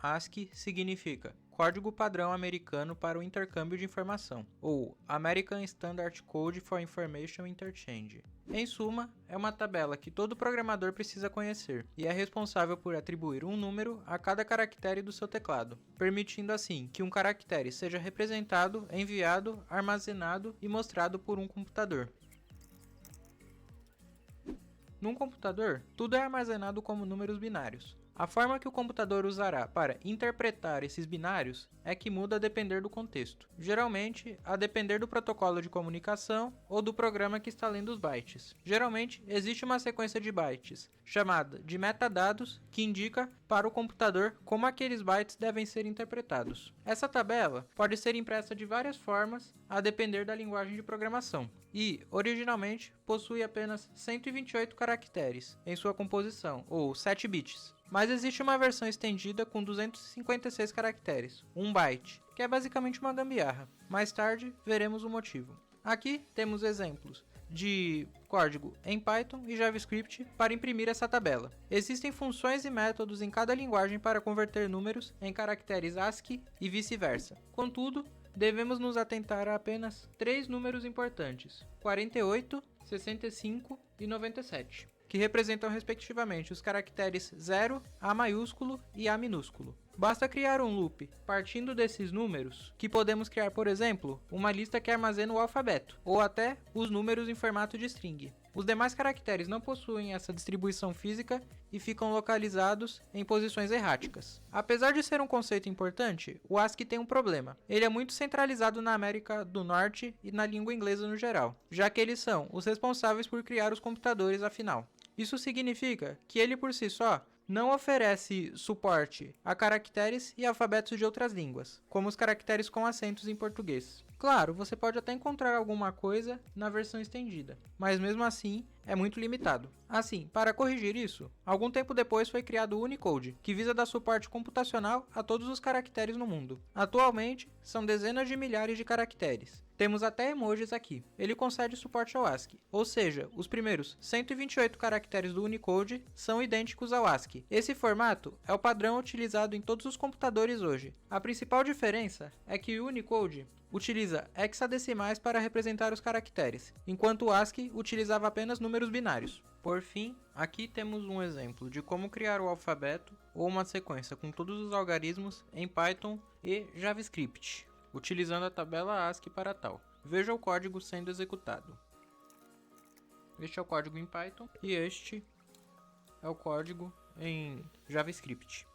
ASCII significa Código Padrão Americano para o Intercâmbio de Informação, ou American Standard Code for Information Interchange. Em suma, é uma tabela que todo programador precisa conhecer e é responsável por atribuir um número a cada caractere do seu teclado, permitindo assim que um caractere seja representado, enviado, armazenado e mostrado por um computador. Num computador, tudo é armazenado como números binários. A forma que o computador usará para interpretar esses binários é que muda a depender do contexto, geralmente a depender do protocolo de comunicação ou do programa que está lendo os bytes. Geralmente, existe uma sequência de bytes, chamada de metadados, que indica para o computador como aqueles bytes devem ser interpretados. Essa tabela pode ser impressa de várias formas, a depender da linguagem de programação, e, originalmente, possui apenas 128 caracteres em sua composição, ou 7 bits. Mas existe uma versão estendida com 256 caracteres, 1 byte, que é basicamente uma gambiarra. Mais tarde, veremos o motivo. Aqui temos exemplos de código em Python e JavaScript para imprimir essa tabela. Existem funções e métodos em cada linguagem para converter números em caracteres ASCII e vice-versa. Contudo, devemos nos atentar a apenas 3 números importantes: 48, 65 e 97. Que representam respectivamente os caracteres 0, A maiúsculo e A minúsculo. Basta criar um loop partindo desses números, que podemos criar, por exemplo, uma lista que armazena o alfabeto, ou até os números em formato de string. Os demais caracteres não possuem essa distribuição física e ficam localizados em posições erráticas. Apesar de ser um conceito importante, o ASCII tem um problema. Ele é muito centralizado na América do Norte e na língua inglesa no geral, já que eles são os responsáveis por criar os computadores afinal. Isso significa que ele por si só não oferece suporte a caracteres e alfabetos de outras línguas, como os caracteres com acentos em português. Claro, você pode até encontrar alguma coisa na versão estendida, mas mesmo assim é muito limitado. Assim, para corrigir isso, algum tempo depois foi criado o Unicode, que visa dar suporte computacional a todos os caracteres no mundo. Atualmente, são dezenas de milhares de caracteres. Temos até emojis aqui. Ele concede suporte ao ASCII, ou seja, os primeiros 128 caracteres do Unicode são idênticos ao ASCII. Esse formato é o padrão utilizado em todos os computadores hoje. A principal diferença é que o Unicode utiliza hexadecimais para representar os caracteres, enquanto o ASCII utilizava apenas números binários. Por fim, aqui temos um exemplo de como criar o alfabeto ou uma sequência com todos os algarismos em Python e JavaScript, utilizando a tabela ASCII para tal. Veja o código sendo executado. Este é o código em Python e este é o código em JavaScript.